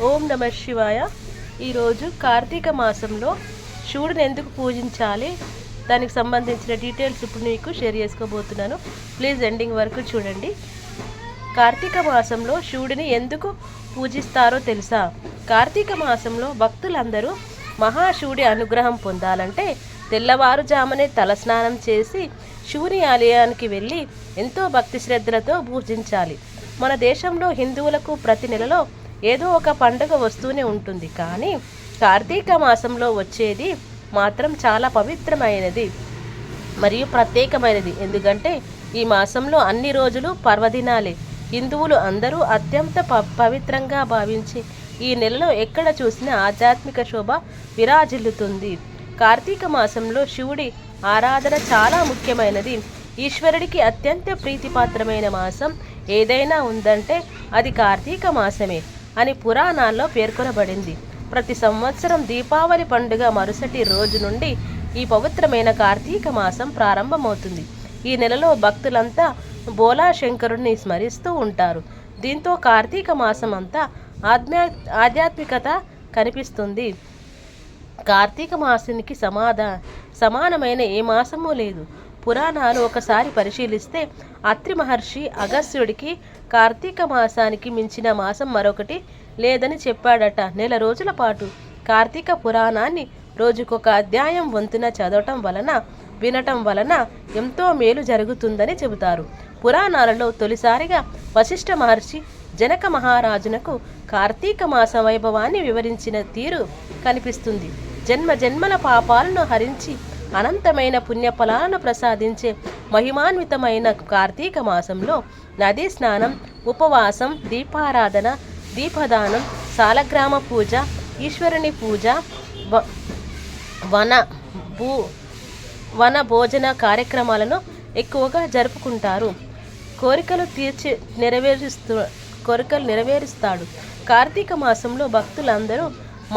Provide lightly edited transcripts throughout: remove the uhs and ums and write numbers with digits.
ఓం నమ శివాయ. ఈరోజు కార్తీక మాసంలో శివుడిని ఎందుకు పూజించాలి దానికి సంబంధించిన డీటెయిల్స్ ఇప్పుడు మీకు షేర్ చేసుకోబోతున్నాను. ప్లీజ్ ఎండింగ్ వరకు చూడండి. కార్తీక మాసంలో శివుడిని ఎందుకు పూజిస్తారో తెలుసా? కార్తీక మాసంలో భక్తులందరూ మహాశివుడి అనుగ్రహం పొందాలంటే తెల్లవారుజామునే తలస్నానం చేసి శివుని ఆలయానికి వెళ్ళి ఎంతో భక్తి శ్రద్ధలతో పూజించాలి. మన దేశంలో హిందువులకు ప్రతి నెలలో ఏదో ఒక పండుగ వస్తూనే ఉంటుంది, కానీ కార్తీక మాసంలో వచ్చేది మాత్రం చాలా పవిత్రమైనది మరియు ప్రత్యేకమైనది. ఎందుకంటే ఈ మాసంలో అన్ని రోజులు పర్వదినాలే. హిందువులు అందరూ అత్యంత పవిత్రంగా భావించి ఈ నెలలో ఎక్కడ చూసినా ఆధ్యాత్మిక శోభ విరాజిల్లుతుంది. కార్తీక మాసంలో శివుడి ఆరాధన చాలా ముఖ్యమైనది. ఈశ్వరుడికి అత్యంత ప్రీతిపాత్రమైన మాసం ఏదైనా ఉందంటే అది కార్తీక మాసమే అని పురాణాల్లో పేర్కొనబడింది. ప్రతి సంవత్సరం దీపావళి పండుగ మరుసటి రోజు నుండి ఈ పవిత్రమైన కార్తీక మాసం ప్రారంభమవుతుంది. ఈ నెలలో భక్తులంతా బోలా శంకరుడిని స్మరిస్తూ ఉంటారు. దీంతో కార్తీక మాసం అంతా ఆధ్యాత్మికత కనిపిస్తుంది. కార్తీక మాసానికి సమానమైన ఏ మాసమూ లేదు. పురాణాలు ఒకసారి పరిశీలిస్తే అత్రి మహర్షి అగస్త్యుడికి కార్తీక మాసానికి మించిన మాసం మరొకటి లేదని చెప్పాడట. నెల రోజుల పాటు కార్తీక పురాణాన్ని రోజుకొక అధ్యాయం వంతున చదవటం వలన వినటం వలన ఎంతో మేలు జరుగుతుందని చెబుతారు. పురాణాలలో తొలిసారిగా వశిష్ఠ మహర్షి జనక మహారాజునకు కార్తీక మాస వైభవాన్ని వివరించిన తీరు కనిపిస్తుంది. జన్మ జన్మల పాపాలను హరించి అనంతమైన పుణ్యఫలాలను ప్రసాదించే మహిమాన్వితమైన కార్తీక మాసంలో నదీ స్నానం, ఉపవాసం, దీపారాధన, దీపదానం, సాలగ్రామ పూజ, ఈశ్వరుని పూజ, వన భోజన కార్యక్రమాలను ఎక్కువగా జరుపుకుంటారు. కోరికలు నెరవేరుస్తాడు. కార్తీక మాసంలో భక్తులందరూ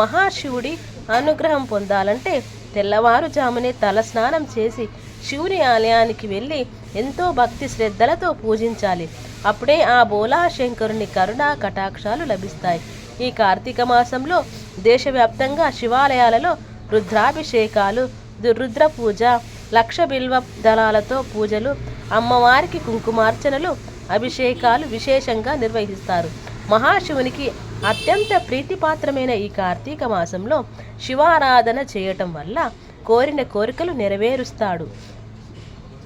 మహాశివుడి అనుగ్రహం పొందాలంటే తెల్లవారుజామునే తలస్నానం చేసి శివుని ఆలయానికి వెళ్ళి ఎంతో భక్తి శ్రద్ధలతో పూజించాలి. అప్పుడే ఆ బోలా శంకరుని కరుణా కటాక్షాలు లభిస్తాయి. ఈ కార్తీక మాసంలో దేశవ్యాప్తంగా శివాలయాలలో రుద్రాభిషేకాలు, రుద్ర పూజ, లక్ష బిల్వ దళాలతో పూజలు, అమ్మవారికి కుంకుమార్చనలు, అభిషేకాలు విశేషంగా నిర్వహిస్తారు. మహాశివునికి అత్యంత ప్రీతిపాత్రమైన ఈ కార్తీక మాసంలో శివారాధన చేయటం వల్ల కోరిన కోరికలు నెరవేరుస్తాడు.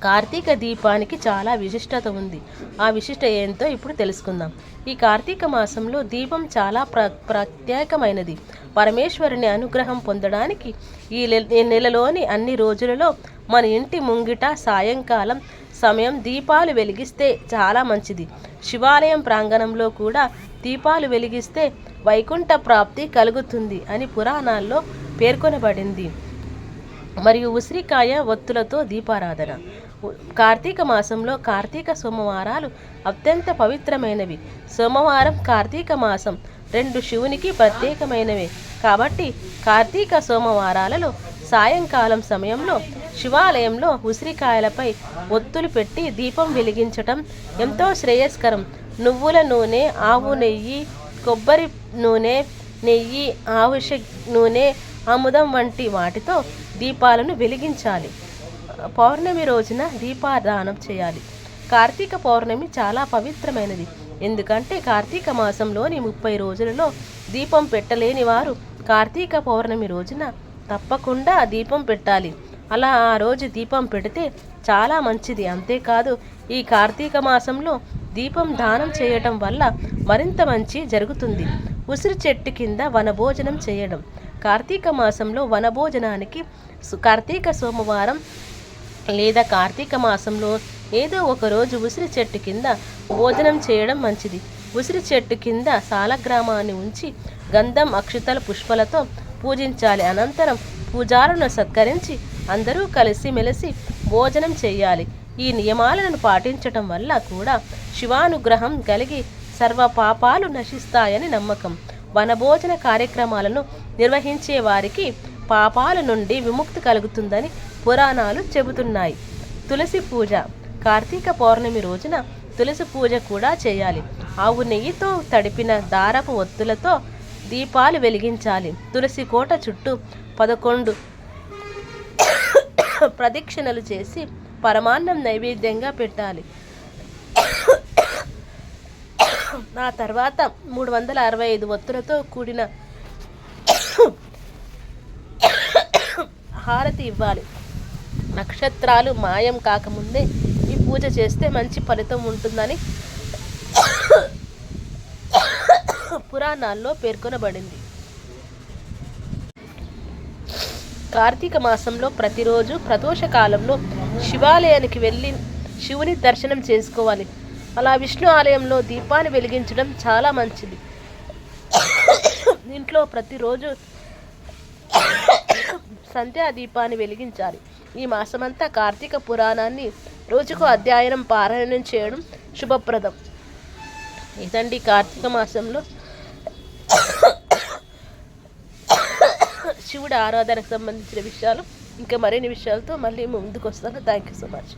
కార్తీక దీపానికి చాలా విశిష్టత ఉంది. ఆ విశిష్ట ఏంటో ఇప్పుడు తెలుసుకుందాం. ఈ కార్తీక మాసంలో దీపం చాలా ప్రత్యేకమైనది. పరమేశ్వరుని అనుగ్రహం పొందడానికి ఈ నెలలోని అన్ని రోజులలో మన ఇంటి ముంగిట సాయంకాలం సమయం దీపాలు వెలిగిస్తే చాలా మంచిది. శివాలయం ప్రాంగణంలో కూడా దీపాలు వెలిగిస్తే వైకుంఠ ప్రాప్తి కలుగుతుంది అని పురాణాల్లో పేర్కొనబడింది. మరియు ఉసిరికాయ ఒత్తులతో దీపారాధన. కార్తీక మాసంలో కార్తీక సోమవారాలు అత్యంత పవిత్రమైనవి. సోమవారం, కార్తీక మాసం రెండు శివునికి ప్రత్యేకమైనవే కాబట్టి కార్తీక సోమవారాలలో సాయంకాలం సమయంలో శివాలయంలో ఉసిరికాయలపై ఒత్తులు పెట్టి దీపం వెలిగించటం ఎంతో శ్రేయస్కరం. నువ్వుల నూనె, ఆవు నెయ్యి, కొబ్బరి నూనె, నెయ్యి, ఆవుష నూనె, ఆముదం వంటి వాటితో దీపాలను వెలిగించాలి. పౌర్ణమి రోజున దీపాదానం చేయాలి. కార్తీక పౌర్ణమి చాలా పవిత్రమైనది. ఎందుకంటే కార్తీక మాసంలోని 30 రోజులలో దీపం పెట్టలేని వారు కార్తీక పౌర్ణమి రోజున తప్పకుండా దీపం పెట్టాలి. అలా ఆ రోజు దీపం పెడితే చాలా మంచిది. అంతేకాదు ఈ కార్తీక మాసంలో దీపం దానం చేయటం వల్ల మరింత మంచి జరుగుతుంది. ఉసిరి చెట్టు కింద వనభోజనం చేయడం. కార్తీక మాసంలో వనభోజనానికి కార్తీక సోమవారం లేదా కార్తీక మాసంలో ఏదో ఒక రోజు ఉసిరి చెట్టు కింద భోజనం చేయడం మంచిది. ఉసిరి చెట్టు కింద సాలగ్రామాన్ని ఉంచి గంధం, అక్షతల, పుష్పలతో పూజించాలి. అనంతరం పూజారులను సత్కరించి అందరూ కలిసి మెలిసి భోజనం చేయాలి. ఈ నియమాలను పాటించటం వల్ల కూడా శివానుగ్రహం కలిగి సర్వ పాపాలు నశిస్తాయని నమ్మకం. వనభోజన కార్యక్రమాలను నిర్వహించే వారికి పాపాల నుండి విముక్తి కలుగుతుందని పురాణాలు చెబుతున్నాయి. తులసి పూజ. కార్తీక పౌర్ణమి రోజున తులసి పూజ కూడా చేయాలి. ఆవు నెయ్యితో తడిపిన దారపు ఒత్తులతో దీపాలు వెలిగించాలి. తులసి కోట చుట్టూ 11 ప్రదక్షిణలు చేసి పరమాన్నం నైవేద్యంగా పెట్టాలి. ఆ తర్వాత 365 ఒత్తులతో కూడిన హారతి ఇవ్వాలి. నక్షత్రాలు మాయం కాకముందే ఈ పూజ చేస్తే మంచి ఫలితం ఉంటుందని పురాణాల్లో పేర్కొనబడింది. కార్తీక మాసంలో ప్రతిరోజు ప్రదోష కాలంలో శివాలయానికి వెళ్ళి శివుని దర్శనం చేసుకోవాలి. అలా విష్ణు ఆలయంలో దీపాన్ని వెలిగించడం చాలా మంచిది. ఇంట్లో ప్రతిరోజు సంధ్యా దీపాన్ని వెలిగించాలి. ఈ మాసమంతా కార్తీక పురాణాన్ని రోజుకు అధ్యయనం పారాయణం చేయడం శుభప్రదం. ఇదండి కార్తీక మాసంలో శివుడి ఆరాధనకు సంబంధించిన విషయాలు. ఇంకా మరిన్ని విషయాలతో మళ్ళీ ముందుకు వస్తాను. Thank you so much.